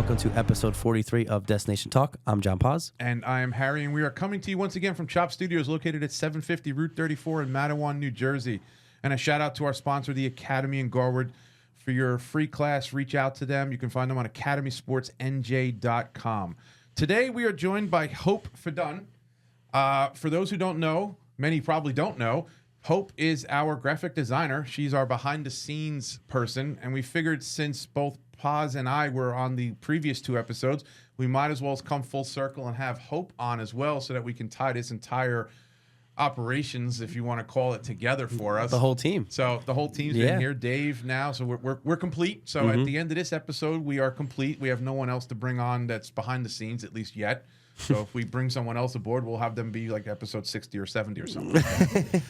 welcome to episode 43 of Destination Talk. I'm John Paz. And I am Harry, and we are coming to you once again from Chop Studios, located at 750 Route 34 in Matawan, New Jersey. And a shout out to our sponsor, the Academy in Garwood. For your free class, reach out to them. You can find them on academysportsnj.com. Today, we are joined by Hope Fedun. For those who don't know, many probably don't know, Hope is our graphic designer. She's our behind-the-scenes person, and we figured since both Paz and I were on the previous two episodes, we might as well come full circle and have Hope on as well so that we can tie this entire operations, if you want to call it, together for us. The whole team. So the whole team's been here. Dave now, so we're complete. So at the end of this episode, we are complete. We have no one else to bring on that's behind the scenes, at least yet. So if we bring someone else aboard, we'll have them be like episode 60 or 70 or something.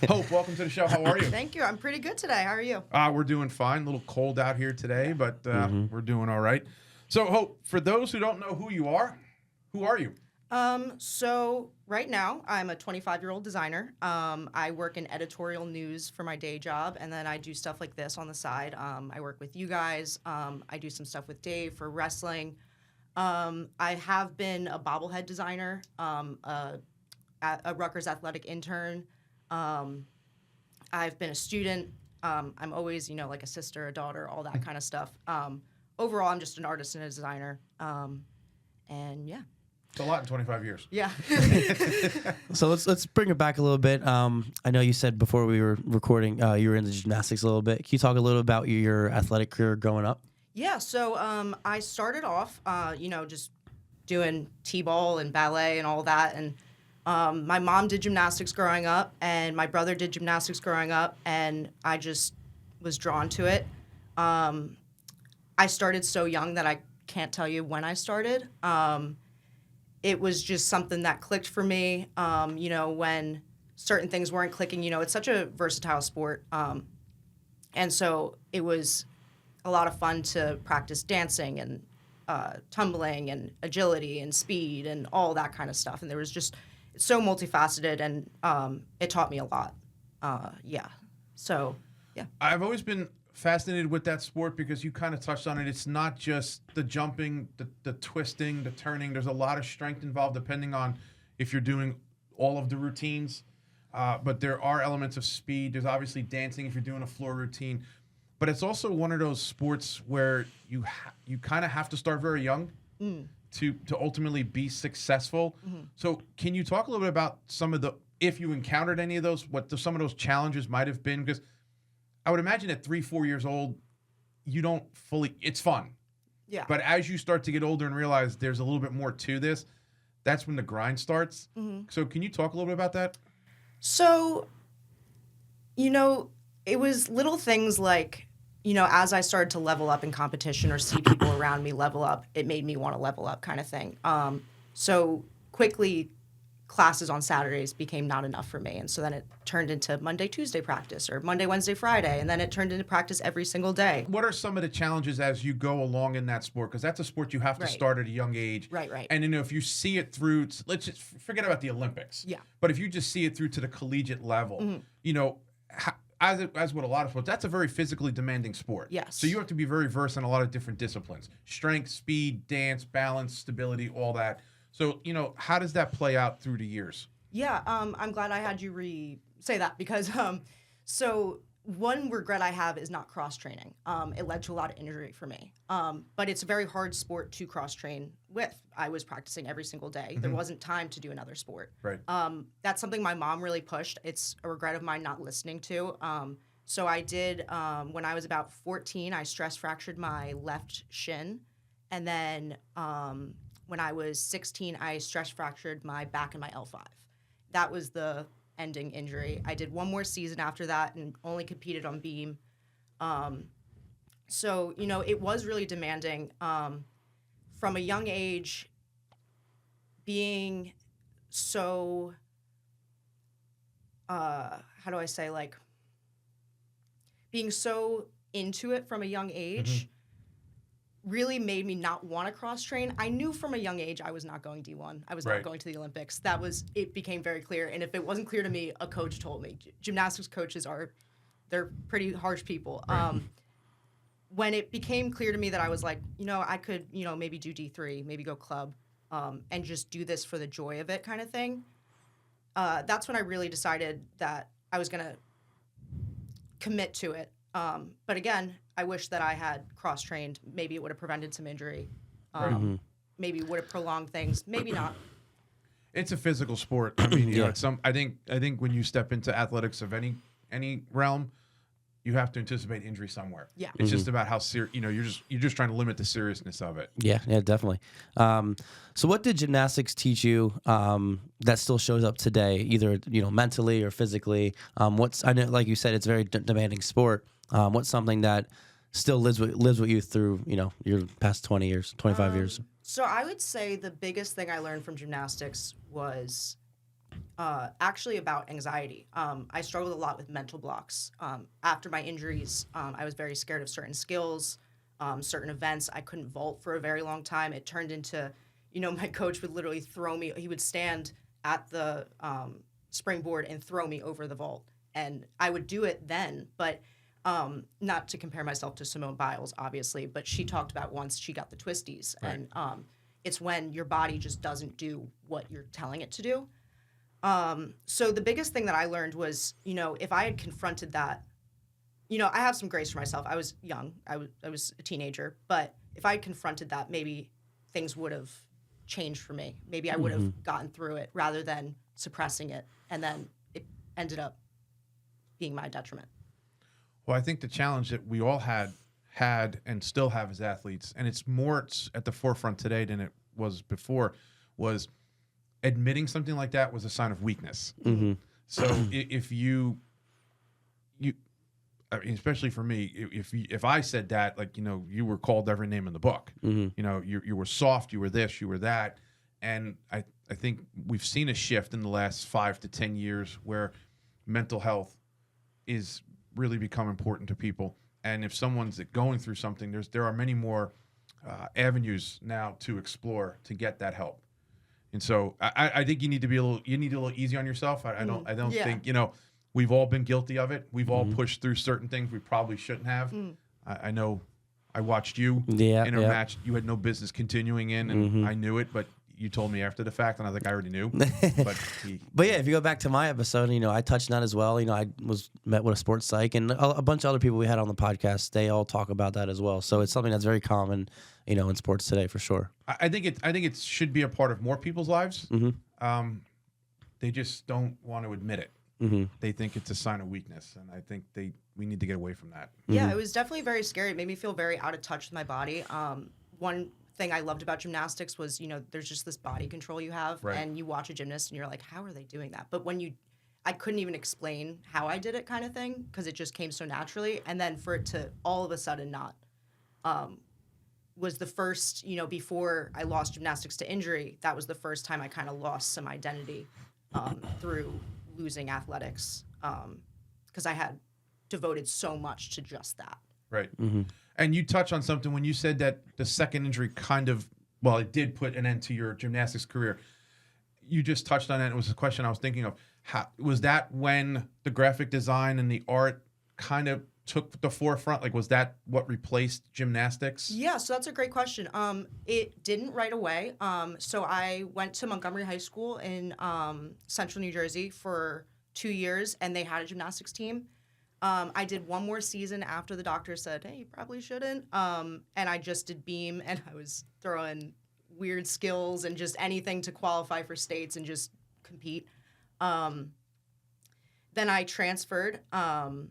Hope, welcome to the show. How are you? Thank you. I'm pretty good today. How are you? We're doing fine. A little cold out here today, but we're doing all right. So Hope, for those who don't know who you are, who are you? So right now I'm a 25-year-old designer. I work in editorial news for my day job, and then I do stuff like this on the side. I work with you guys. I do some stuff with Dave for wrestling. I have been a bobblehead designer, a Rutgers athletic intern. I've been a student. I'm always, like a sister, a daughter, all that kind of stuff. Overall, I'm just an artist and a designer. And yeah. It's a lot in 25 years. Yeah. So let's bring it back a little bit. I know you said before we were recording you were into gymnastics a little bit. Can you talk a little about your athletic career growing up? Yeah, so I started off, just doing t-ball and ballet and all that. And my mom did gymnastics growing up, and my brother did gymnastics growing up, and I just was drawn to it. I started so young that I can't tell you when I started. It was just something that clicked for me, when certain things weren't clicking. It's such a versatile sport. And so it was a lot of fun to practice dancing and tumbling and agility and speed and all that kind of stuff. And there was just, it's so multifaceted, and it taught me a lot. So, yeah. I've always been fascinated with that sport because you kind of touched on it. It's not just the jumping, the twisting, the turning. There's a lot of strength involved depending on if you're doing all of the routines. But there are elements of speed. There's obviously dancing if you're doing a floor routine. But it's also one of those sports where you kind of have to start very young to ultimately be successful. Mm-hmm. So can you talk a little bit about if you encountered any of those, some of those challenges might have been? Because I would imagine at 3-4 years old, it's fun. Yeah. But as you start to get older and realize there's a little bit more to this, that's when the grind starts. Mm-hmm. So can you talk a little bit about that? So, it was little things like, as I started to level up in competition or see people around me level up, it made me want to level up kind of thing. So quickly, classes on Saturdays became not enough for me. And so then it turned into Monday, Tuesday practice, or Monday, Wednesday, Friday. And then it turned into practice every single day. What are some of the challenges as you go along in that sport? Because that's a sport you have to start at a young age. Right. And if you see it through, let's just forget about the Olympics. Yeah. But if you just see it through to the collegiate level, as with a lot of sports, that's a very physically demanding sport. Yes. So you have to be very versed in a lot of different disciplines: strength, speed, dance, balance, stability, all that. So, how does that play out through the years? Yeah, I'm glad I had you say that because, so one regret I have is not cross-training. It led to a lot of injury for me. But it's a very hard sport to cross-train with. I was practicing every single day. Mm-hmm. There wasn't time to do another sport. Right. That's something my mom really pushed. It's a regret of mine not listening to. So I did, when I was about 14, I stress fractured my left shin. And then when I was 16, I stress fractured my back and my L5. That was the ending injury. I did one more season after that and only competed on beam. So, it was really demanding. From a young age, being so, being so into it from a young age really made me not want to cross-train. I knew from a young age I was not going D1. I was not going to the Olympics. It became very clear. And if it wasn't clear to me, a coach told me. Gymnastics coaches they're pretty harsh people. Right. when it became clear to me that I was like, I could, maybe do D3, maybe go club, and just do this for the joy of it kind of thing. That's when I really decided that I was going to commit to it. But again, I wish that I had cross-trained. Maybe it would have prevented some injury. Maybe would have prolonged things. Maybe not. It's a physical sport. I mean, it's I think when you step into athletics of any realm, you have to anticipate injury somewhere. Yeah. It's just about how serious. You're just trying to limit the seriousness of it. Yeah, definitely. So what did gymnastics teach you that still shows up today, either mentally or physically? I know, like you said, it's a very demanding sport. What's something that still lives with you through your past 20 years, 25 years? So I would say the biggest thing I learned from gymnastics was actually about anxiety. I struggled a lot with mental blocks. After my injuries, I was very scared of certain skills, certain events. I couldn't vault for a very long time. It turned into, my coach would literally throw me. He would stand at the springboard and throw me over the vault. And I would do it then, but not to compare myself to Simone Biles, obviously, but she talked about once she got the twisties. Right. And it's when your body just doesn't do what you're telling it to do. So the biggest thing that I learned was, if I had confronted that, I have some grace for myself. I was young. I was a teenager. But if I had confronted that, maybe things would have changed for me. Maybe I would have gotten through it rather than suppressing it. And then it ended up being my detriment. Well, I think the challenge that we all had and still have as athletes, and it's more at the forefront today than it was before, was admitting something like that was a sign of weakness. So if you, I mean, especially for me, if I said that, like, you were called every name in the book. You were soft, you were this, you were that, and I think we've seen a shift in the last 5 to 10 years where mental health is really become important to people. And if someone's going through something, there are many more avenues now to explore to get that help. And so I think you need to be a little easy on yourself. I don't think we've all been guilty of it. We've all pushed through certain things we probably shouldn't have. I know I watched you in a match you had no business continuing in, and I knew it, but you told me after the fact, and I think I already knew. But yeah, if you go back to my episode, I touched on that as well. I was met with a sports psych, and a bunch of other people we had on the podcast. They all talk about that as well. So it's something that's very common, in sports today for sure. I think it should be a part of more people's lives. They just don't want to admit it. They think it's a sign of weakness, and I think we need to get away from that. Yeah, it was definitely very scary. It made me feel very out of touch with my body. One thing I loved about gymnastics was, there's just this body control you have, and you watch a gymnast and you're like, how are they doing that? But I couldn't even explain how I did it, kind of thing, because it just came so naturally. And then for it to all of a sudden not, was the first, before I lost gymnastics to injury, that was the first time I kind of lost some identity through losing athletics, because I had devoted so much to just that. Right. And you touch on something when you said that the second injury it did put an end to your gymnastics career. You just touched on it. It was a question I was thinking of. How was that when the graphic design and the art kind of took the forefront? Like, was that what replaced gymnastics? Yeah, so that's a great question. It didn't right away. So I went to Montgomery High School in central New Jersey for 2 years, and they had a gymnastics team. I did one more season after the doctor said, hey, you probably shouldn't. And I just did beam, and I was throwing weird skills and just anything to qualify for states and just compete. Then I transferred, and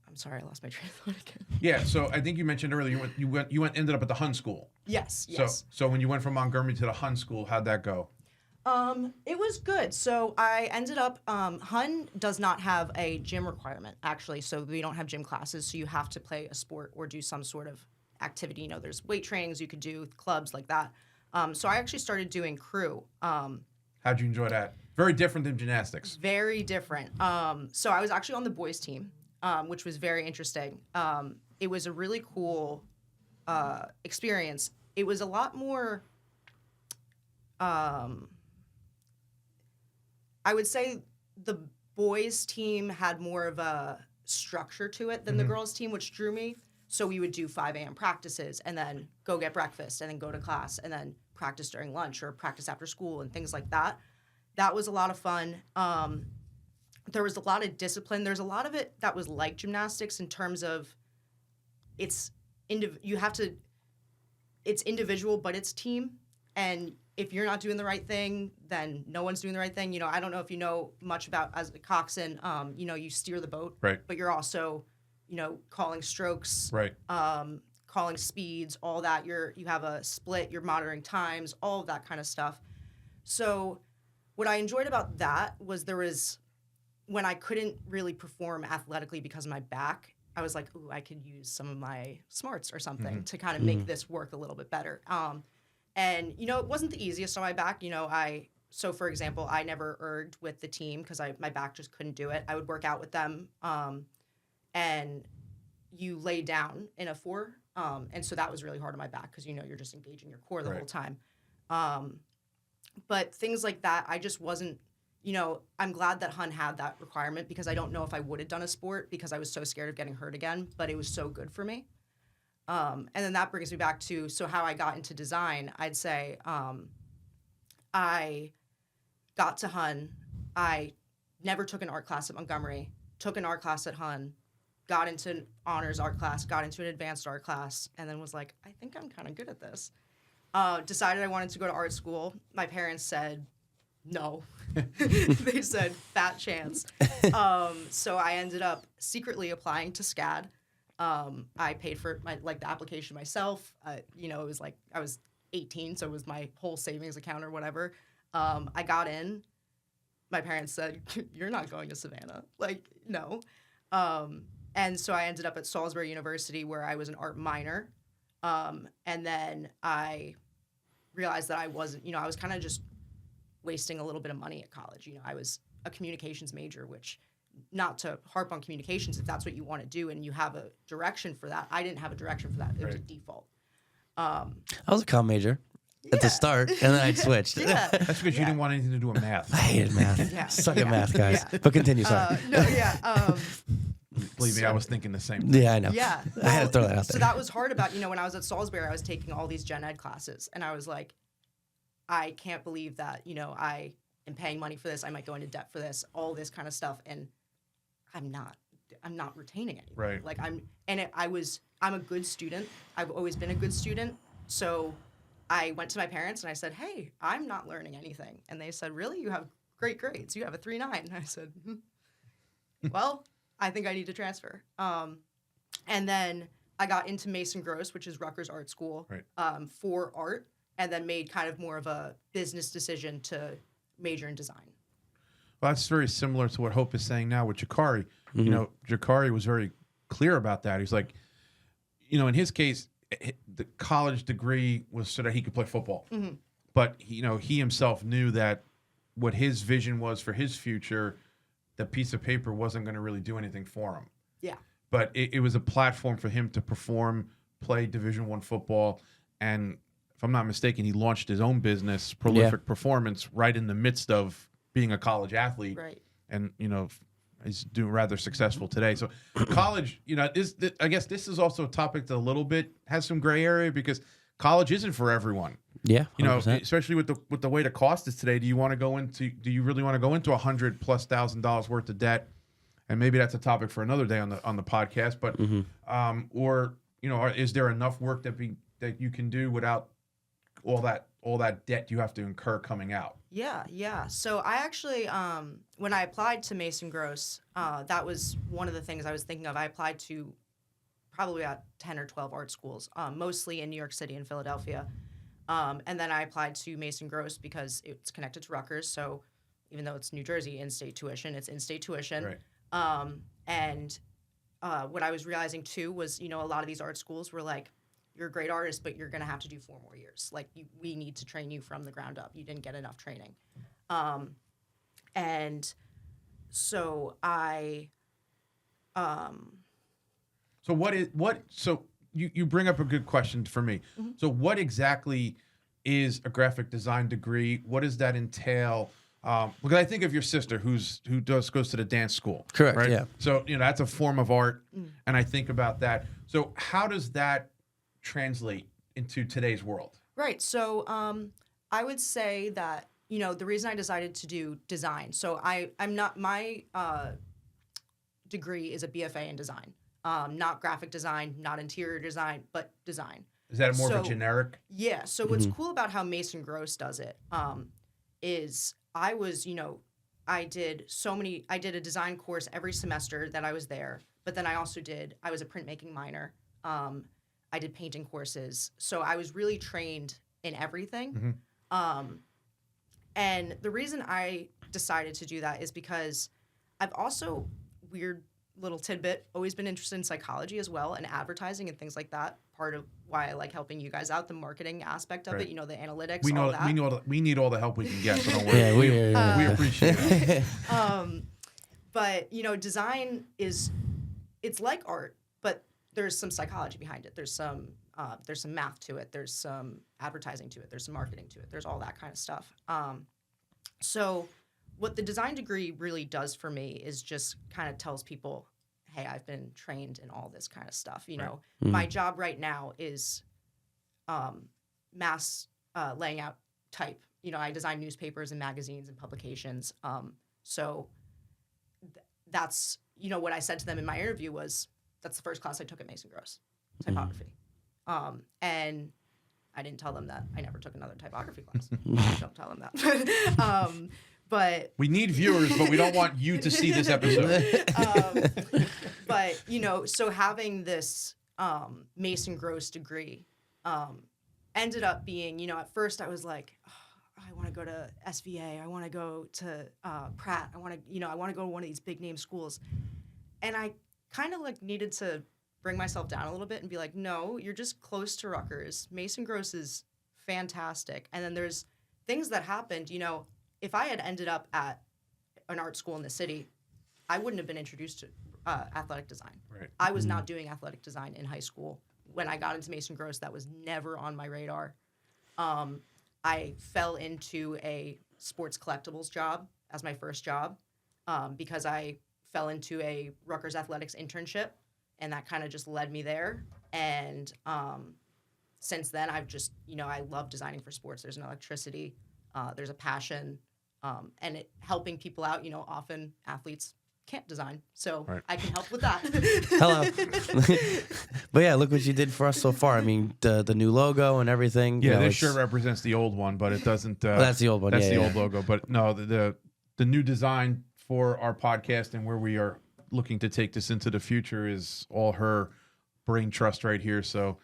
I'm sorry, I lost my train of thought again. Yeah, so I think you mentioned earlier you ended up at the Hun School. Yes. So when you went from Montgomery to the Hun School, how'd that go? It was good. So I ended up, Hun does not have a gym requirement, actually. So we don't have gym classes. So you have to play a sport or do some sort of activity. There's weight trainings you could do, clubs like that. So I actually started doing crew. How'd you enjoy that? Very different than gymnastics. Very different. So I was actually on the boys team, which was very interesting. It was a really cool experience. It was a lot more... I would say the boys team had more of a structure to it than the girls' team, which drew me. So we would do 5 a.m. practices and then go get breakfast and then go to class and then practice during lunch or practice after school and things like that. That was a lot of fun. There was a lot of discipline. There's a lot of it that was like gymnastics in terms of it's individual, but it's team. And if you're not doing the right thing, then no one's doing the right thing. I don't know if you know much about as a coxswain, you steer the boat, Right. but you're also, calling strokes, Right. Calling speeds, all that. You have a split, you're monitoring times, all of that kind of stuff. So what I enjoyed about that was when I couldn't really perform athletically because of my back, I was like, ooh, I could use some of my smarts or something to kind of make this work a little bit better. And, it wasn't the easiest on my back. So for example, I never erged with the team because my back just couldn't do it. I would work out with them and you lay down in a 4. And so that was really hard on my back because, you're just engaging your core the whole time. But things like that, I just wasn't, I'm glad that Hun had that requirement because I don't know if I would have done a sport because I was so scared of getting hurt again, but it was so good for me. And then that brings me back to, so how I got into design, I'd say I got to Hun. I never took an art class at Montgomery, took an art class at Hun, got into an honors art class, got into an advanced art class, and then was like, I think I'm kind of good at this. Decided I wanted to go to art school. My parents said, no. They said, fat chance. So I ended up secretly applying to SCAD. I paid for the application myself. It was like I was 18, so it was my whole savings account or whatever. I got in. My parents said, you're not going to Savannah. No. And so I ended up at Salisbury University where I was an art minor. And then I realized that I wasn't, I was kind of just wasting a little bit of money at college. I was a communications major, which, not to harp on communications, if that's what you want to do and you have a direction for that. I didn't have a direction for that. It was a default. I was a comm major at the start, and then I switched. Yeah. That's because you didn't want anything to do with math. I hated math. Yeah. Suck at math, guys. But continue, sorry. Believe me, I was thinking the same thing. Yeah, I know. Yeah. I had to throw that out there. So that was hard about, when I was at Salisbury, I was taking all these gen ed classes, and I was like, I can't believe that, I am paying money for this. I might go into debt for this, all this kind of stuff. And I'm not retaining anything. Right. I'm a good student. I've always been a good student. So I went to my parents and I said, hey, I'm not learning anything. And they said, really? You have great grades. You have a 3.9. And I said, well, I think I need to transfer. And then I got into Mason Gross, which is Rutgers Art School, for art, and then made kind of more of a business decision to major in design. Well, that's very similar to what Hope is saying now with Jakari. Jakari was very clear about that. He's like, in his case, the college degree was so that he could play football. Mm-hmm. But, he himself knew that what his vision was for his future, the piece of paper wasn't going to really do anything for him. Yeah. But it was a platform for him to perform, play Division I football, and if I'm not mistaken, he launched his own business, Prolific Performance, right in the midst of being a college athlete. Right. And, he's doing rather successful today. So college, I guess this is also a topic that a little bit has some gray area because college isn't for everyone. Yeah. 100%. Especially with the way the cost is today. Do you really want to go into $100,000+ worth of debt? And maybe that's a topic for another day on the podcast. But is there enough work that you can do without all that debt you have to incur coming out? Yeah. So I actually, when I applied to Mason Gross, that was one of the things I was thinking of. I applied to probably about 10 or 12 art schools, mostly in New York City and Philadelphia. And then I applied to Mason Gross because it's connected to Rutgers. So even though it's New Jersey in-state tuition, it's in-state tuition. Right. And what I was realizing too was, a lot of these art schools were like, you're a great artist, but you're going to have to do 4 more years. We need to train you from the ground up. You didn't get enough training. And so I... So you bring up a good question for me. Mm-hmm. So what exactly is a graphic design degree? What does that entail? Because I think of your sister who goes to the dance school. Correct, Right? yeah. So that's a form of art, and I think about that. So how does that translate into today's world? Right. So I would say that, the reason I decided to do design, so I'm not, my degree is a BFA in design, not graphic design, not interior design, but design. Is that more of a So- generic? Yeah. So what's cool about how Mason Gross does it is I was, I did a design course every semester that I was there, but then I was a printmaking minor. I did painting courses. So I was really trained in everything. And the reason I decided to do that is because I've also, weird little tidbit, always been interested in psychology as well and advertising and things like that. Part of why I like helping you guys out, the marketing aspect of Right. it, the analytics, We all know that. we need all the help we can get. So don't worry. Yeah, we appreciate it. But design it's like art, but there's some psychology behind it. There's some math to it. There's some advertising to it. There's some marketing to it. There's all that kind of stuff. So what the design degree really does for me is just kind of tells people, hey, I've been trained in all this kind of stuff. My job right now is mass laying out type. I design newspapers and magazines and publications. So that's, what I said to them in my interview was, that's the first class I took at Mason Gross, typography. And I didn't tell them that I never took another typography class. Don't tell them that. But We need viewers, but we don't want you to see this episode. but so having this Mason Gross degree ended up being, at first I was like, oh, I want to go to SVA, I want to go to Pratt, I want to go to one of these big name schools, and I kind of needed to bring myself down a little bit and be like, no, you're just close to Rutgers. Mason Gross is fantastic, and then there's things that happened. If I had ended up at an art school in the city, I wouldn't have been introduced to athletic design. Right. I was not doing athletic design in high school. When I got into Mason Gross, that was never on my radar. I fell into a sports collectibles job as my first job because I fell into a Rutgers athletics internship, and that kind of just led me there. And since then, I've just, I love designing for sports. There's an electricity, there's a passion, and helping people out. Often athletes can't design, so Right. I can help with that. Hello. But yeah, look what you did for us so far. I mean, the new logo and everything. Yeah, this it's- shirt represents the old one, but it doesn't. that's the old one. That's yeah, the yeah. old logo. But no, the new design for our podcast and where we are looking to take this into the future is all her brain trust right here. So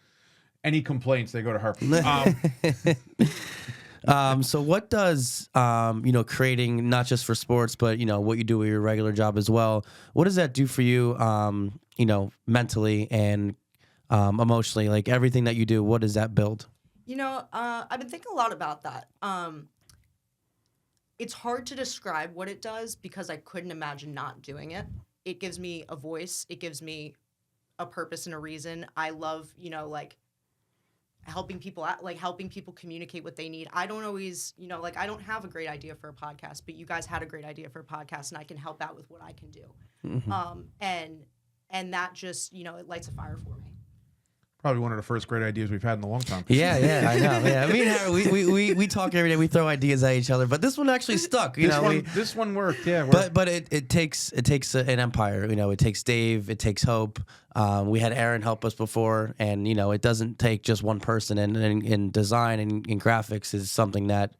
any complaints, they go to her. So what does, creating not just for sports, but, what you do with your regular job as well, what does that do for you, mentally and emotionally? Like everything that you do, what does that build? I've been thinking a lot about that. It's hard to describe what it does because I couldn't imagine not doing it. It gives me a voice. It gives me a purpose and a reason. I love, helping people out, helping people communicate what they need. I don't always, I don't have a great idea for a podcast, but you guys had a great idea for a podcast, and I can help out with what I can do. And that just, it lights a fire for me. Probably one of the first great ideas we've had in a long time. Yeah, I know. Yeah, me and Harry, we talk every day. We throw ideas at each other, but this one actually stuck. This one worked. Yeah, but it takes an empire. It takes Dave. It takes Hope. We had Aaron help us before, and it doesn't take just one person. And in design and in graphics is something that,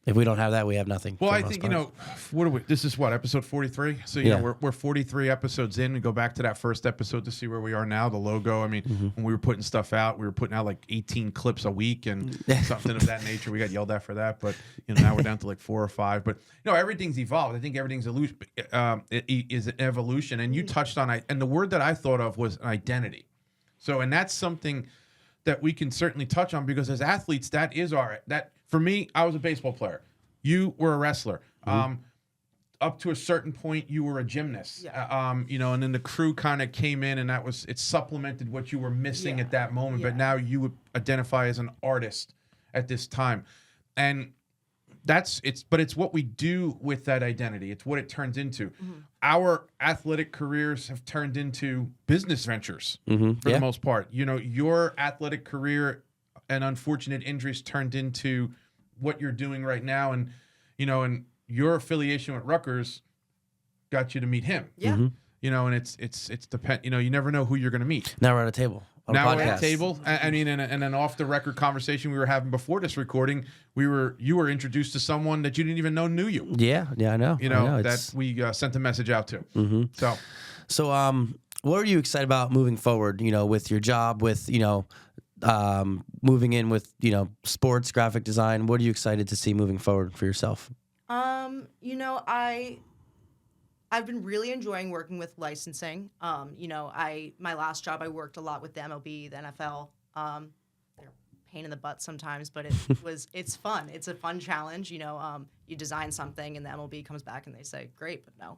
if we don't have that, we have nothing. Well, for I the most think part. what are we? This is what, episode 43. So Yeah. we're 43 episodes in. We go back to that first episode to see where we are now. The logo. I mean, when we were putting stuff out, we were putting out like 18 clips a week and something of that nature. We got yelled at for that, but now we're down to like 4 or 5. But everything's evolved. I think everything's is an evolution. And you touched on and the word that I thought of was identity. So, and that's something that we can certainly touch on because as athletes, that for me, I was a baseball player. You were a wrestler. Up to a certain point, you were a gymnast. Yeah. And then the crew kind of came in, and it supplemented what you were missing at that moment. Yeah. But now you would identify as an artist at this time, and it's what we do with that identity. It's what it turns into. Our athletic careers have turned into business ventures for the most part. You know, your athletic career and unfortunate injuries turned into what you're doing right now. And, you know, and your affiliation with Rutgers got you to meet him. Yeah. You know, and it's you know, you never know who you're going to meet. Now we're at a table. Now podcast. we're at the table. I mean, and an off the record conversation we were having before this recording, you were introduced to someone that you didn't even know knew you. Yeah, I know. You know, that we sent a message out to. So, what are you excited about moving forward? You know, with your job, with moving in with sports, graphic design. What are you excited to see moving forward for yourself? You know, I've been really enjoying working with licensing. You know, my last job I worked a lot with the MLB, the NFL. They're a pain in the butt sometimes, but it's fun. It's a fun challenge. You know, you design something and the MLB comes back and they say, great, but no.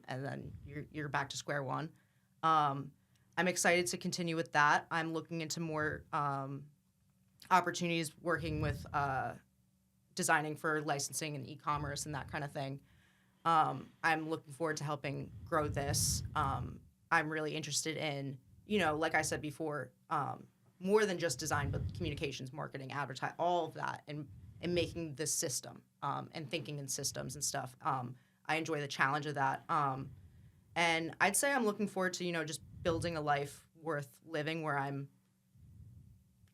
And then you're back to square one. I'm excited to continue with that. I'm looking into more opportunities working with designing for licensing and e-commerce and that kind of thing. I'm looking forward to helping grow this. I'm really interested in, like I said before, more than just design, but communications, marketing, advertising, all of that, and making this system and thinking in systems and stuff. I enjoy the challenge of that. And I'd say I'm looking forward to, just building a life worth living where I'm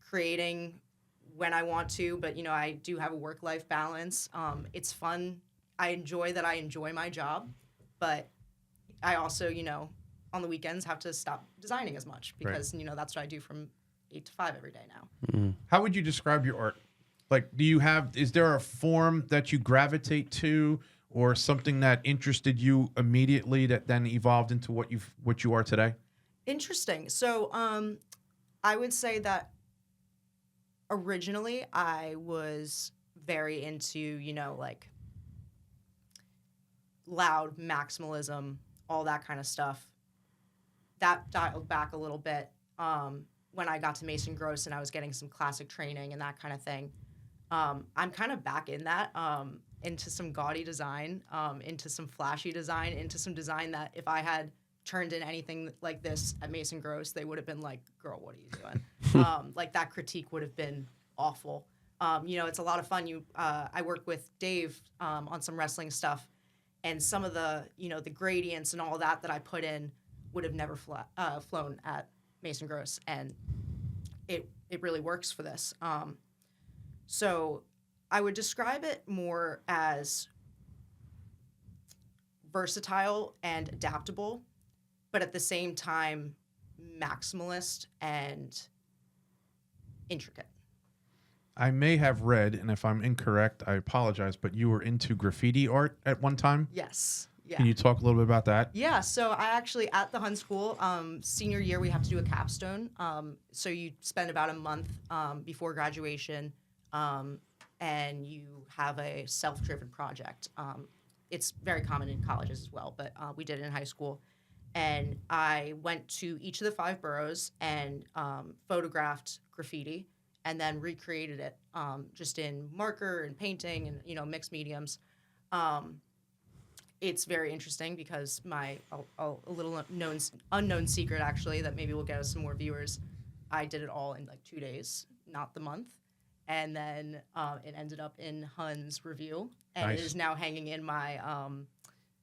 creating when I want to, but, I do have a work-life balance. It's fun. I enjoy my job, but I also, on the weekends have to stop designing as much because, that's what I do from 8 to 5 every day now. How would you describe your art? Like, is there a form that you gravitate to or something that interested you immediately that then evolved into what you are today? Interesting. So, I would say that originally I was very into, like loud maximalism, all that kind of stuff. That dialed back a little bit when I got to Mason Gross and I was getting some classic training and that kind of thing. I'm kind of back in that, into some gaudy design, into some flashy design, into some design that if I had turned in anything like this at Mason Gross, they would have been like, girl, what are you doing? Like that critique would have been awful. It's a lot of fun. I work with Dave on some wrestling stuff, and some of the, the gradients and all that I put in would have never flown at Mason Gross, and it really works for this. So I would describe it more as versatile and adaptable, but at the same time, maximalist and intricate. I may have read, and if I'm incorrect, I apologize, but you were into graffiti art at one time? Yes. Yeah. Can you talk a little bit about that? Yeah, so I actually, at the Hun School, senior year, we have to do a capstone. So you spend about a month before graduation, and you have a self-driven project. It's very common in colleges as well, but we did it in high school. And I went to each of the 5 boroughs and photographed graffiti and then recreated it just in marker and painting and, mixed mediums. It's very interesting because a little unknown secret, actually, that maybe will get us some more viewers. I did it all in like 2 days, not the month. And then it ended up in Hun's review, and Nice. It is now hanging in my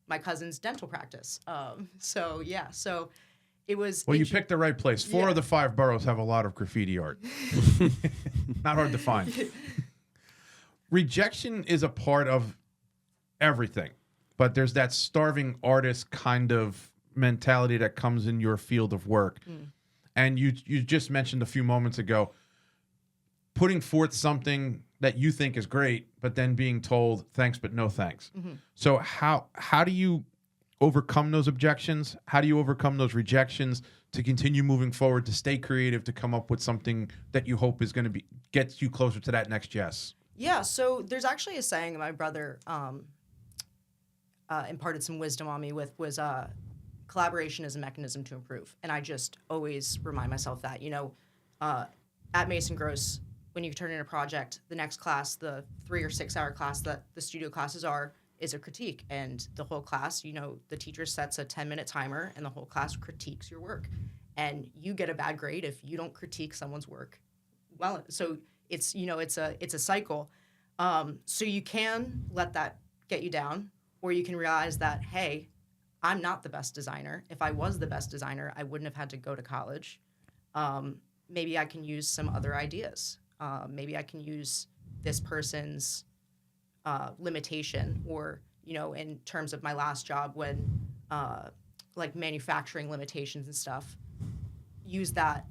my cousin's dental practice. So it was. Well, you picked the right place. 4 Yeah. of the 5 boroughs have a lot of graffiti art. Not hard to find. Rejection is a part of everything, but there's that starving artist kind of mentality that comes in your field of work. And you just mentioned a few moments ago, putting forth something that you think is great, but then being told thanks, but no thanks. So how do you overcome those objections? How do you overcome those rejections to continue moving forward, to stay creative, to come up with something that you hope is going to get you closer to that next yes? Yeah, so there's actually a saying my brother imparted some wisdom on me with was collaboration is a mechanism to improve. And I just always remind myself that, at Mason Gross, when you turn in a project, the next class, the 3 or 6 hour class that the studio classes are, is a critique. And the whole class, you know, the teacher sets a 10-minute timer and the whole class critiques your work. And you get a bad grade if you don't critique someone's work. Well, so it's, you know, it's a cycle. So you can let that get you down, or you can realize that, hey, I'm not the best designer. If I was the best designer, I wouldn't have had to go to college. Maybe I can use some other ideas. Maybe I can use this person's limitation, or, you know, in terms of my last job, when like manufacturing limitations and stuff, use that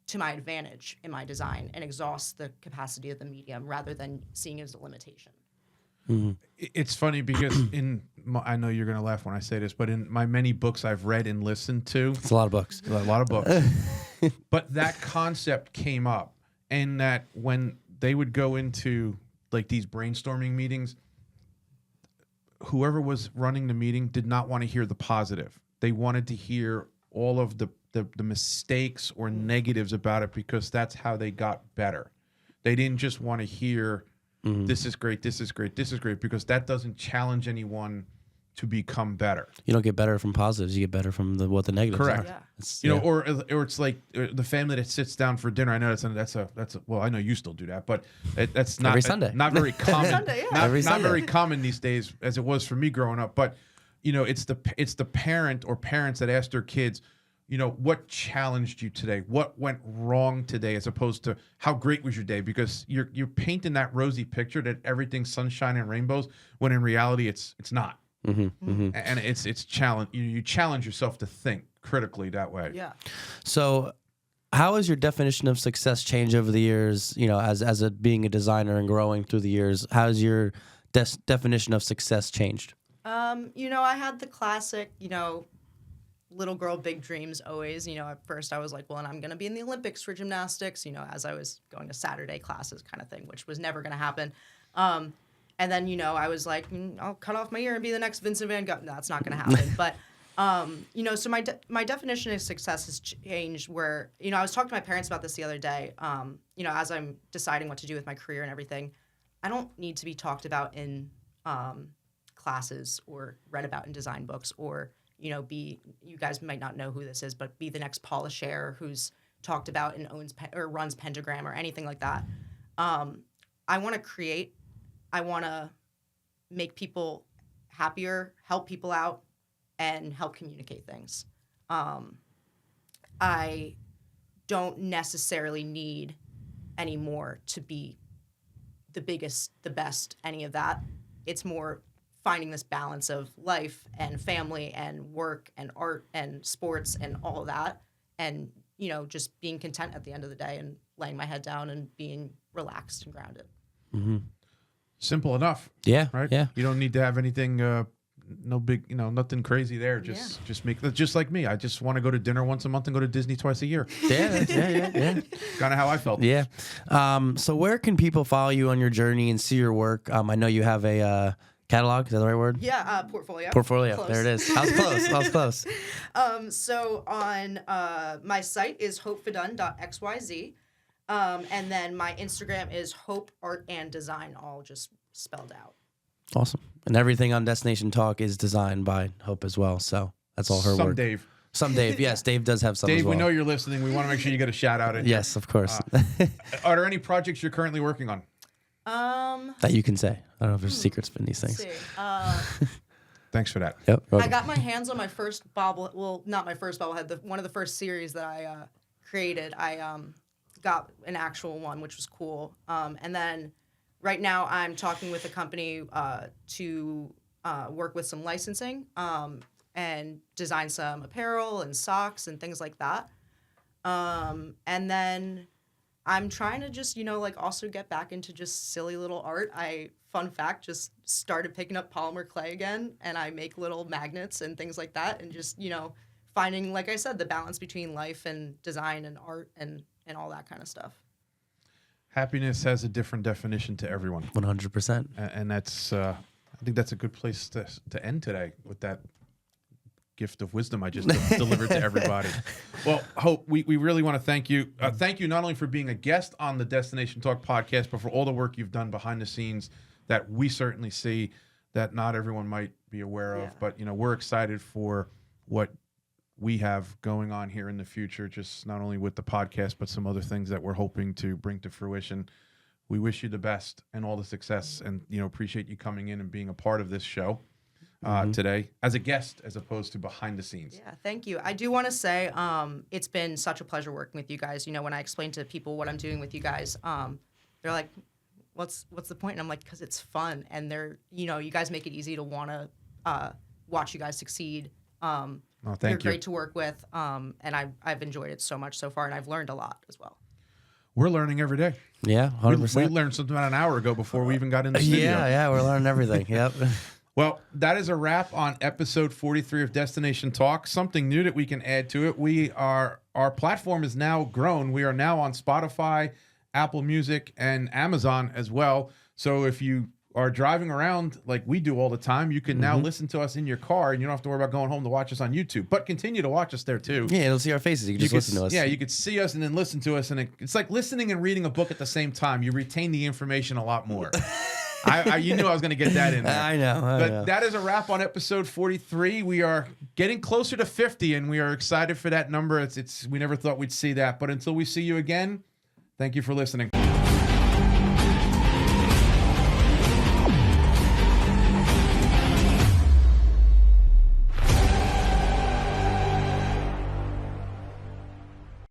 to my advantage in my design and exhaust the capacity of the medium rather than seeing it as a limitation. Mm-hmm. It's funny because I know you're going to laugh when I say this, but in my many books I've read and listened to, It's a lot of books. a lot of books, but that concept came up, and that when they would go into like these brainstorming meetings, whoever was running the meeting did not want to hear the positive. They wanted to hear all of the mistakes or negatives about it, because that's how they got better. They didn't just want to hear, this is great, this is great, this is great, because that doesn't challenge anyone to become better. You don't get better from positives. You get better from what the negatives Correct. are. Yeah. You know, or it's like the family that sits down for dinner. I know that's a well, I know you still do that, but that's not Every Sunday. Not very common. Sunday, yeah. Every not Sunday. very common these days, as it was for me growing up. But you know, it's the parent or parents that ask their kids, you know, what challenged you today? What went wrong today? As opposed to how great was your day? Because you're painting that rosy picture that everything's sunshine and rainbows, when in reality it's not. And it's challenge. You challenge yourself to think critically that way. Yeah. So, how has your definition of success changed over the years? You know, as being a designer and growing through the years, how has your definition of success changed? You know, I had the classic, you know, little girl, big dreams always. You know, at first I was like, well, and I'm going to be in the Olympics for gymnastics, you know, as I was going to Saturday classes kind of thing, which was never going to happen. And then, you know, I was like, I'll cut off my ear and be the next Vincent Van Gogh. No, that's not going to happen. But, you know, so my definition of success has changed where, you know, I was talking to my parents about this the other day. You know, as I'm deciding what to do with my career and everything, I don't need to be talked about in classes or read about in design books, or, you know, you guys might not know who this is, but be the next Paula Scher who's talked about and owns or runs Pentagram or anything like that. I want to create. I want to make people happier, help people out, and help communicate things. I don't necessarily need anymore to be the biggest, the best, any of that. It's more finding this balance of life and family and work and art and sports and all of that. And, you know, just being content at the end of the day and laying my head down and being relaxed and grounded. Mm-hmm. Simple enough. Yeah. Right. Yeah. You don't need to have anything. No big, you know, nothing crazy there. Just like me. I just want to go to dinner once a month and go to Disney twice a year. Yeah. Kind of how I felt. Yeah. So where can people follow you on your journey and see your work? I know you have a catalog. Is that the right word? Yeah, portfolio. Portfolio. Close. There it is. I was close. So on my site is hopefedun.xyz. And then my Instagram is Hope Art and Design, all just spelled out. Awesome. And everything on Destination Talk is designed by Hope as well. So that's all her work. Dave. Some Dave. Yes, Dave does have some Dave, as well. we know you're listening. We want to make sure you get a shout out. Yes, of course. Are there any projects you're currently working on? That you can say. I don't know if there's secrets in these things. Thanks for that. Yep. I got my hands on my first well, not my first bobblehead, one of the first series that I created. I got an actual one, which was cool. And then right now I'm talking with a company to work with some licensing and design some apparel and socks and things like that. And then I'm trying to just, you know, like also get back into just silly little art. Fun fact, just started picking up polymer clay again, and I make little magnets and things like that, and just, you know, finding, like I said, the balance between life and design and art and all that kind of stuff. Happiness has a different definition to everyone. 100%. And that's, I think that's a good place to end today with that gift of wisdom I just delivered to everybody. Well, Hope, we really want to thank you. Thank you not only for being a guest on the Destination Talk podcast, but for all the work you've done behind the scenes that we certainly see that not everyone might be aware of. Yeah. But, we're excited for what we have going on here in the future, just not only with the podcast, but some other things that we're hoping to bring to fruition. We wish you the best and all the success, and appreciate you coming in and being a part of this show today as a guest, as opposed to behind the scenes. Yeah, thank you. I do want to say it's been such a pleasure working with you guys. When I explain to people what I'm doing with you guys, they're like, what's the point? And I'm like, because it's fun, and you guys make it easy to want to watch you guys succeed. Thank you're you. great to work with, and I've enjoyed it so much so far, and I've learned a lot as well. We're learning every day. Yeah, We 100%. learned something about an hour ago before we even got in the studio. Yeah, we're learning everything. Yep. Well, that is a wrap on episode 43 of Destination Talk. Something new that we can add to it. Our platform is now grown. We are now on Spotify, Apple Music, and Amazon as well. So if you are driving around like we do all the time, you can now listen to us in your car, and you don't have to worry about going home to watch us on YouTube. But continue to watch us there too. Yeah, you'll see our faces. You can just listen to us. Yeah, you could see us and then listen to us, and it's like listening and reading a book at the same time. You retain the information a lot more. You knew I was going to get that in there. I know. But that is a wrap on episode 43. We are getting closer to 50, and we are excited for that number. We never thought we'd see that. But until we see you again, thank you for listening.